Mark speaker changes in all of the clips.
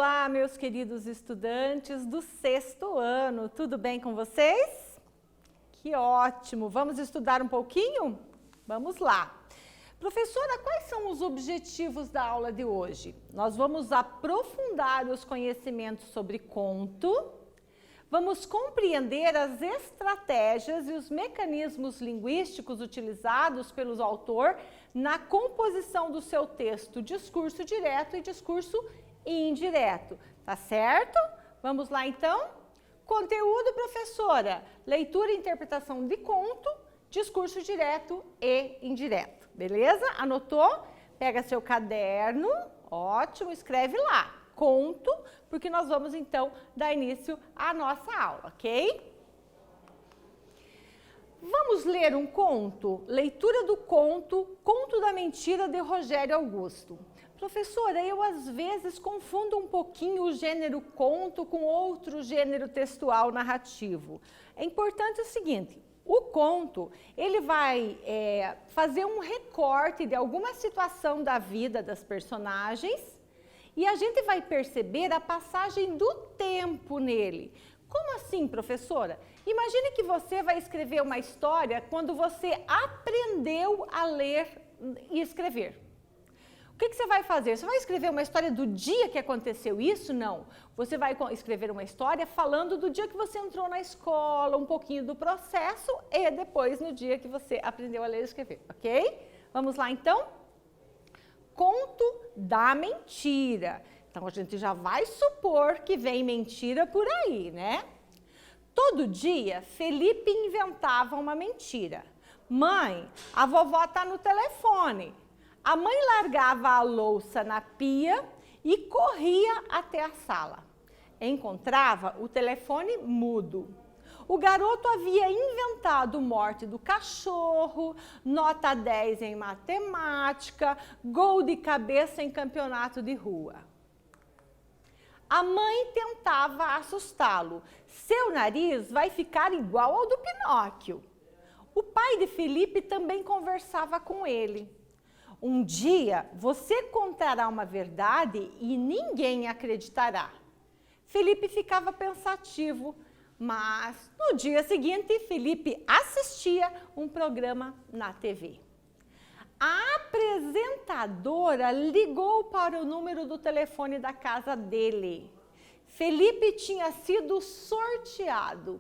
Speaker 1: Olá, meus queridos estudantes do sexto ano, tudo bem com vocês? Que ótimo! Vamos estudar um pouquinho? Vamos lá! Professora, quais são os objetivos da aula de hoje? Nós vamos aprofundar os conhecimentos sobre conto, vamos compreender as estratégias e os mecanismos linguísticos utilizados pelo autor na composição do seu texto, discurso direto e discurso indireto, tá certo? Vamos lá então? Conteúdo, professora, leitura e interpretação de conto, discurso direto e indireto, beleza? Anotou? Pega seu caderno, ótimo, escreve lá, conto, porque nós vamos então dar início à nossa aula, ok? Vamos ler um conto, leitura do conto, Conto da Mentira de Rogério Augusto. Professora, eu às vezes confundo um pouquinho o gênero conto com outro gênero textual narrativo. É importante o seguinte, o conto, ele vai fazer um recorte de alguma situação da vida das personagens e a gente vai perceber a passagem do tempo nele. Como assim, professora? Imagine que você vai escrever uma história quando você aprendeu a ler e escrever. O que você vai fazer? Você vai escrever uma história do dia que aconteceu isso? Não. Você vai escrever uma história falando do dia que você entrou na escola, um pouquinho do processo e depois no dia que você aprendeu a ler e escrever, ok? Vamos lá então? Conto da mentira. Então a gente já vai supor que vem mentira por aí, né? Todo dia, Felipe inventava uma mentira. Mãe, a vovó tá no telefone. A mãe largava a louça na pia e corria até a sala. Encontrava o telefone mudo. O garoto havia inventado morte do cachorro, nota 10 em matemática, gol de cabeça em campeonato de rua. A mãe tentava assustá-lo. Seu nariz vai ficar igual ao do Pinóquio. O pai de Felipe também conversava com ele. Um dia você contará uma verdade e ninguém acreditará. Felipe ficava pensativo, mas no dia seguinte Felipe assistia um programa na TV. A apresentadora ligou para o número do telefone da casa dele. Felipe tinha sido sorteado.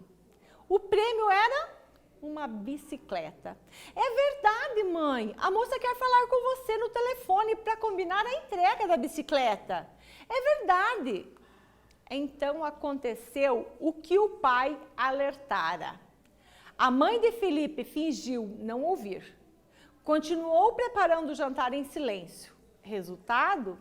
Speaker 1: O prêmio era uma bicicleta. É verdade, mãe. A moça quer falar com você no telefone para combinar a entrega da bicicleta. É verdade. Então aconteceu o que o pai alertara. A mãe de Felipe fingiu não ouvir. Continuou preparando o jantar em silêncio. Resultado?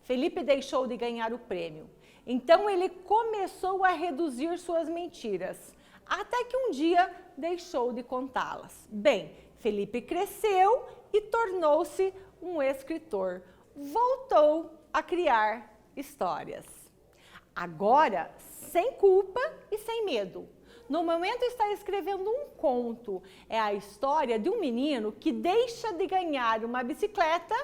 Speaker 1: Felipe deixou de ganhar o prêmio. Então ele começou a reduzir suas mentiras, até que um dia deixou de contá-las. Bem, Felipe cresceu e tornou-se um escritor. Voltou a criar histórias. Agora, sem culpa e sem medo. No momento está escrevendo um conto. É a história de um menino que deixa de ganhar uma bicicleta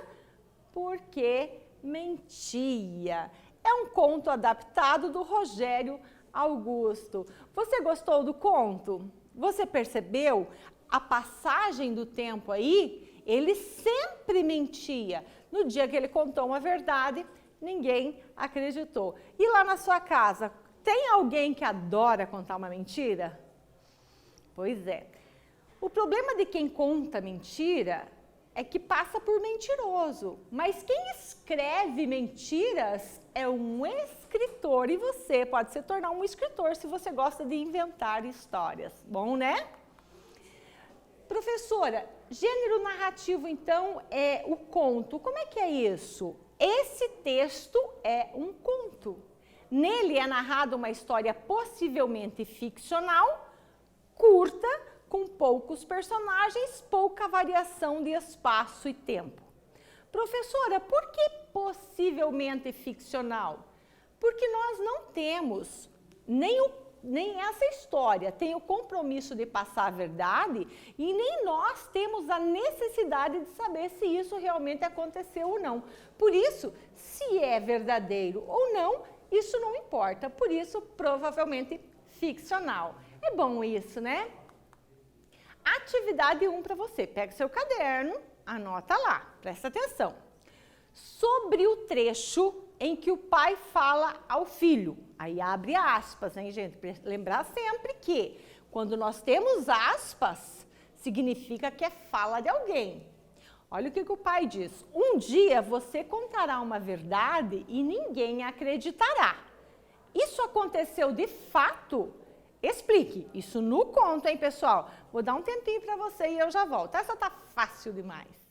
Speaker 1: porque mentia. É um conto adaptado do Rogério Augusto. Você gostou do conto? Você percebeu a passagem do tempo aí? Ele sempre mentia. No dia que ele contou uma verdade, ninguém acreditou. E lá na sua casa, tem alguém que adora contar uma mentira? Pois é. O problema de quem conta mentira é que passa por mentiroso. Mas quem escreve mentiras é um escritor. E você pode se tornar um escritor se você gosta de inventar histórias. Bom, né? Professora, gênero narrativo, então, é o conto. Como é que é isso? Esse texto é um conto. Nele é narrada uma história possivelmente ficcional, curta, com poucos personagens, pouca variação de espaço e tempo. Professora, por que possivelmente ficcional? Porque nós não temos nem o nem essa história tem o compromisso de passar a verdade e nem nós temos a necessidade de saber se isso realmente aconteceu ou não. Por isso, se é verdadeiro ou não, isso não importa. Por isso, provavelmente ficcional. É bom isso, né? Atividade 1 para você. Pega seu caderno, anota lá, presta atenção. Sobre o trecho em que o pai fala ao filho. Aí abre aspas, hein, gente? Lembrar sempre que quando nós temos aspas, significa que é fala de alguém. Olha o que o pai diz. Um dia você contará uma verdade e ninguém acreditará. Isso aconteceu de fato? Explique. Isso no conto, hein, pessoal? Vou dar um tempinho para você e eu já volto. Essa tá fácil demais.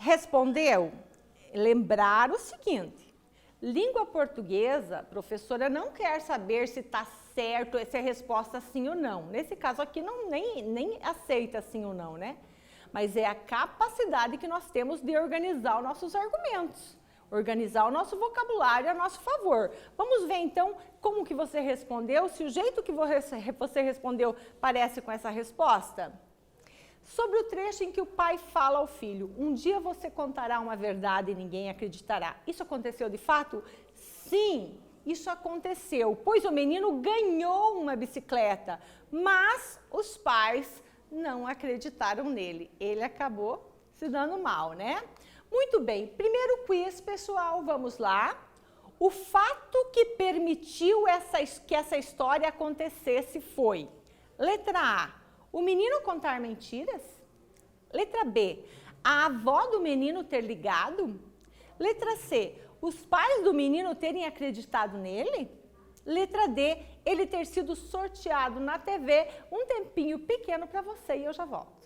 Speaker 1: Respondeu? Lembrar o seguinte, língua portuguesa, a professora não quer saber se está certo, se é resposta sim ou não. Nesse caso aqui, nem aceita sim ou não, né? Mas é a capacidade que nós temos de organizar os nossos argumentos, organizar o nosso vocabulário a nosso favor. Vamos ver então como que você respondeu, se o jeito que você respondeu parece com essa resposta. Sobre o trecho em que o pai fala ao filho, um dia você contará uma verdade e ninguém acreditará. Isso aconteceu de fato? Sim, isso aconteceu, pois o menino ganhou uma bicicleta, mas os pais não acreditaram nele. Ele acabou se dando mal, né? Muito bem, primeiro quiz, pessoal, vamos lá. O fato que permitiu que essa história acontecesse foi, letra A, o menino contar mentiras? Letra B, a avó do menino ter ligado? Letra C, Os pais do menino terem acreditado nele? Letra D, ele ter sido sorteado na TV. Um tempinho pequeno para você e eu já volto.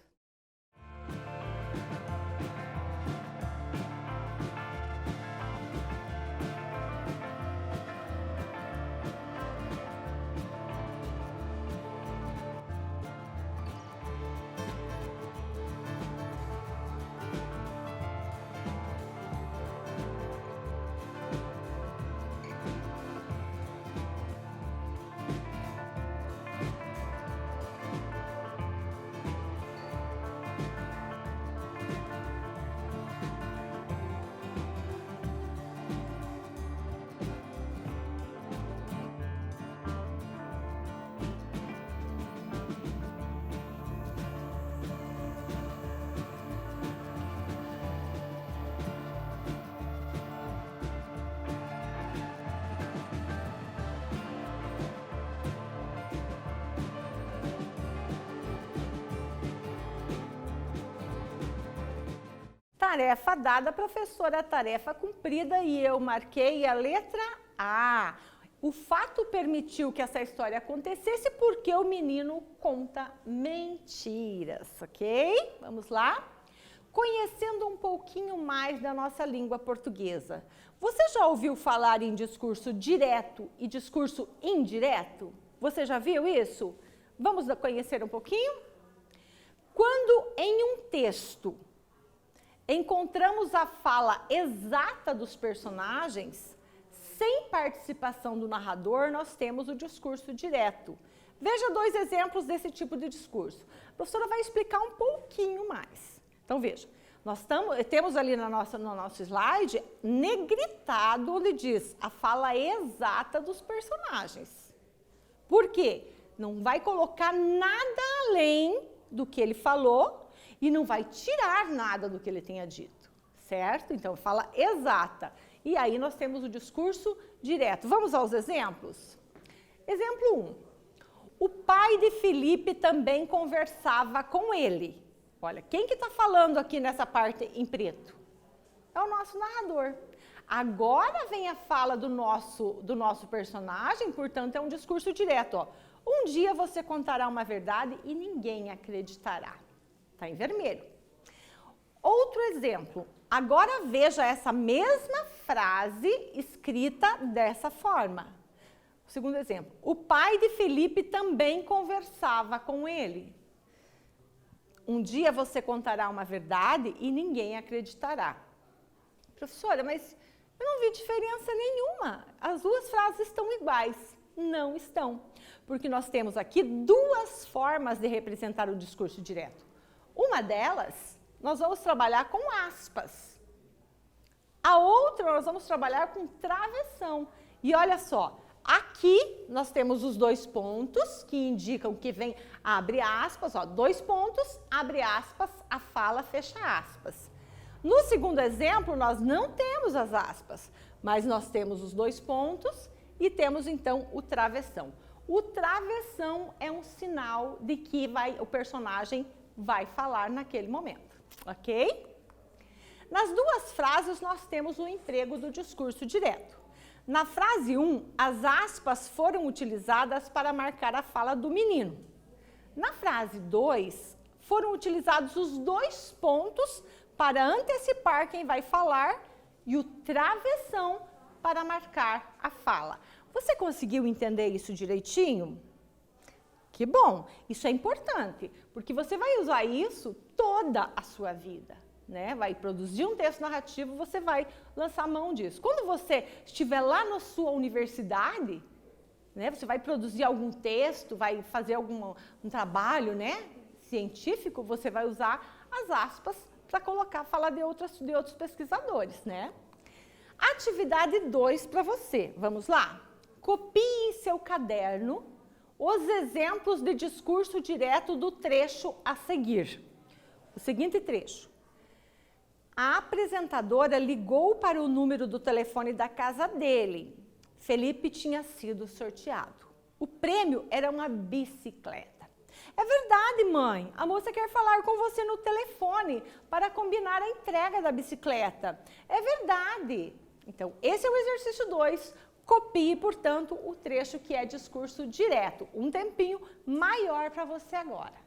Speaker 1: Tarefa dada, professora, tarefa cumprida e eu marquei a letra A. O fato permitiu que essa história acontecesse porque o menino conta mentiras, ok? Vamos lá? Conhecendo um pouquinho mais da nossa língua portuguesa. Você já ouviu falar em discurso direto e discurso indireto? Você já viu isso? Vamos conhecer um pouquinho? Quando em um texto encontramos a fala exata dos personagens, sem participação do narrador, nós temos o discurso direto. Veja 2 exemplos desse tipo de discurso. A professora vai explicar um pouquinho mais. Então, veja, nós temos ali no nosso slide, negritado, onde diz a fala exata dos personagens. Por quê? Não vai colocar nada além do que ele falou, e não vai tirar nada do que ele tenha dito, certo? Então, fala exata. E aí nós temos o discurso direto. Vamos aos exemplos? Exemplo 1. O pai de Felipe também conversava com ele. Olha, quem que está falando aqui nessa parte em preto? É o nosso narrador. Agora vem a fala do nosso personagem, portanto, é um discurso direto. Ó. Um dia você contará uma verdade e ninguém acreditará. Está em vermelho. Outro exemplo. Agora veja essa mesma frase escrita dessa forma. O segundo exemplo. O pai de Felipe também conversava com ele. Um dia você contará uma verdade e ninguém acreditará. Professora, mas eu não vi diferença nenhuma. As 2 frases estão iguais. Não estão. Porque nós temos aqui 2 formas de representar o discurso direto. Uma delas, nós vamos trabalhar com aspas. A outra, nós vamos trabalhar com travessão. E olha só, aqui nós temos os 2 pontos que indicam que vem, abre aspas, ó, 2 pontos, abre aspas, a fala fecha aspas. No segundo exemplo, nós não temos as aspas, mas nós temos os 2 pontos e temos então o travessão. O travessão é um sinal de que o personagem vai falar naquele momento, ok? Nas 2 frases, nós temos o emprego do discurso direto. Na frase 1, as aspas foram utilizadas para marcar a fala do menino. Na frase 2, foram utilizados os 2 pontos para antecipar quem vai falar e o travessão para marcar a fala. Você conseguiu entender isso direitinho? Que bom, isso é importante, porque você vai usar isso toda a sua vida, né? Vai produzir um texto narrativo, você vai lançar mão disso. Quando você estiver lá na sua universidade, né, você vai produzir algum texto, vai fazer um trabalho, né, científico, você vai usar as aspas para falar de outros pesquisadores, né? Atividade 2 para você, vamos lá? Copie em seu caderno os exemplos de discurso direto do trecho a seguir. O seguinte trecho. A apresentadora ligou para o número do telefone da casa dele. Felipe tinha sido sorteado. O prêmio era uma bicicleta. É verdade, mãe. A moça quer falar com você no telefone para combinar a entrega da bicicleta. É verdade. Então, esse é o exercício 2. Copie, portanto, o trecho que é discurso direto. Um tempinho maior para você agora.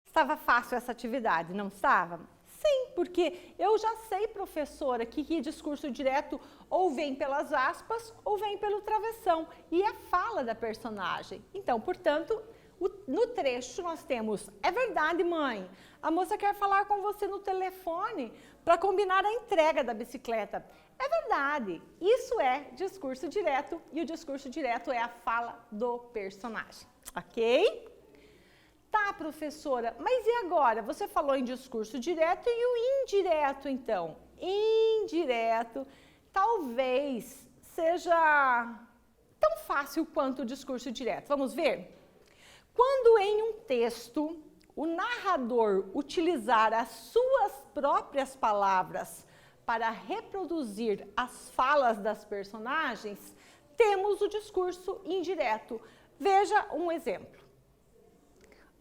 Speaker 1: Estava fácil essa atividade, não estava? Sim, porque eu já sei, professora, que discurso direto ou vem pelas aspas ou vem pelo travessão, e é fala da personagem. Então, portanto, no trecho nós temos: é verdade, mãe, a moça quer falar com você no telefone para combinar a entrega da bicicleta. É verdade, isso é discurso direto, e o discurso direto é a fala do personagem, ok? Tá, professora, mas e agora? Você falou em discurso direto e o indireto, então? Indireto talvez seja tão fácil quanto o discurso direto. Vamos ver? Quando em um texto o narrador utilizar as suas próprias palavras para reproduzir as falas das personagens, temos o discurso indireto. Veja um exemplo.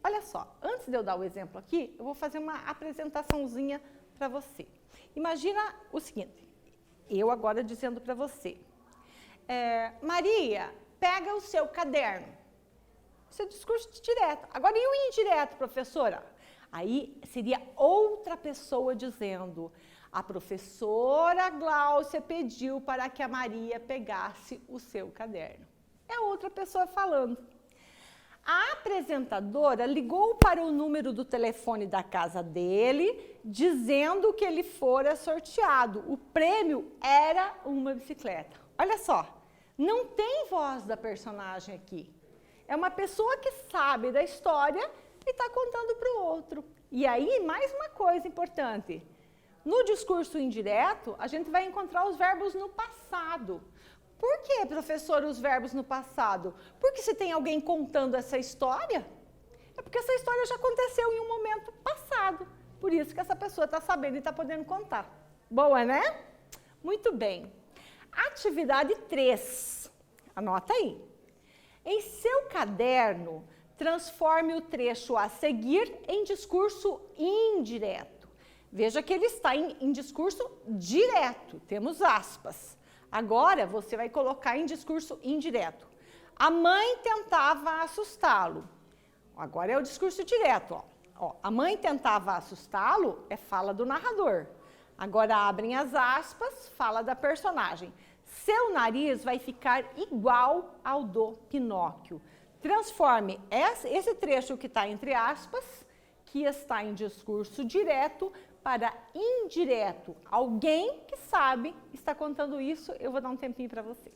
Speaker 1: Olha só, antes de eu dar o exemplo aqui, eu vou fazer uma apresentaçãozinha para você. Imagina o seguinte, eu agora dizendo para você: Maria, pega o seu caderno. Isso é discurso direto. Agora, e o indireto, professora? Aí seria outra pessoa dizendo: a professora Gláucia pediu para que a Maria pegasse o seu caderno. É outra pessoa falando. A apresentadora ligou para o número do telefone da casa dele, dizendo que ele fora sorteado. O prêmio era uma bicicleta. Olha só, não tem voz da personagem aqui. É uma pessoa que sabe da história e está contando para o outro. E aí, mais uma coisa importante. No discurso indireto, a gente vai encontrar os verbos no passado. Por que, professor, os verbos no passado? Porque se tem alguém contando essa história, é porque essa história já aconteceu em um momento passado. Por isso que essa pessoa está sabendo e está podendo contar. Boa, né? Muito bem. Atividade 3. Anota aí. Em seu caderno, transforme o trecho a seguir em discurso indireto. Veja que ele está em discurso direto, temos aspas. Agora, você vai colocar em discurso indireto. A mãe tentava assustá-lo. Agora é o discurso direto, ó. A mãe tentava assustá-lo, é fala do narrador. Agora abrem as aspas, fala da personagem. Seu nariz vai ficar igual ao do Pinóquio. Transforme esse trecho que está entre aspas, que está em discurso direto, para indireto. Alguém que sabe está contando isso, eu vou dar um tempinho para você.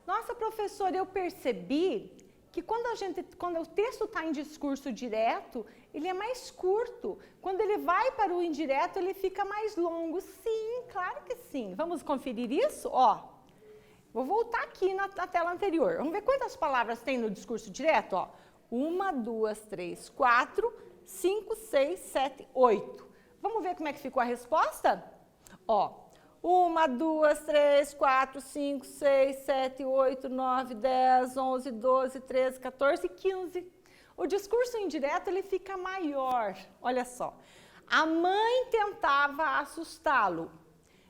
Speaker 1: Nossa, professora, eu percebi que quando o texto está em discurso direto, ele é mais curto. Quando ele vai para o indireto, ele fica mais longo. Sim, claro que sim. Vamos conferir isso? Ó, vou voltar aqui na tela anterior. Vamos ver quantas palavras tem no discurso direto? Ó, 1, 2, 3, 4, 5, 6, 7, 8. Vamos ver como é que ficou a resposta? Ó, 1, 2, 3, 4, 5, 6, 7, 8, 9, 10, 11, 12, 13, 14, 15. O discurso indireto ele fica maior. Olha só. A mãe tentava assustá-lo,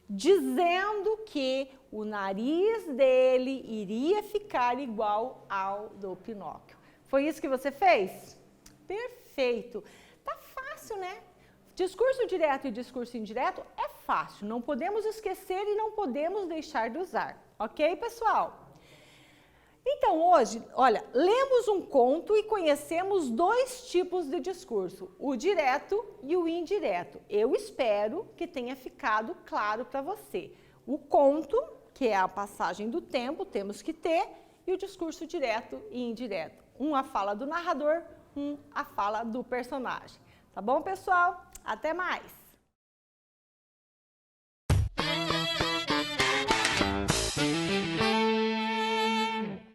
Speaker 1: dizendo que o nariz dele iria ficar igual ao do Pinóquio. Foi isso que você fez? Perfeito. Tá fácil, né? Discurso direto e discurso indireto é fácil, não podemos esquecer e não podemos deixar de usar, ok, pessoal? Então, hoje, olha, lemos um conto e conhecemos dois tipos de discurso, o direto e o indireto. Eu espero que tenha ficado claro para você. O conto, que é a passagem do tempo, temos que ter, e o discurso direto e indireto. Um a fala do narrador, um a fala do personagem. Tá bom, pessoal? Até mais!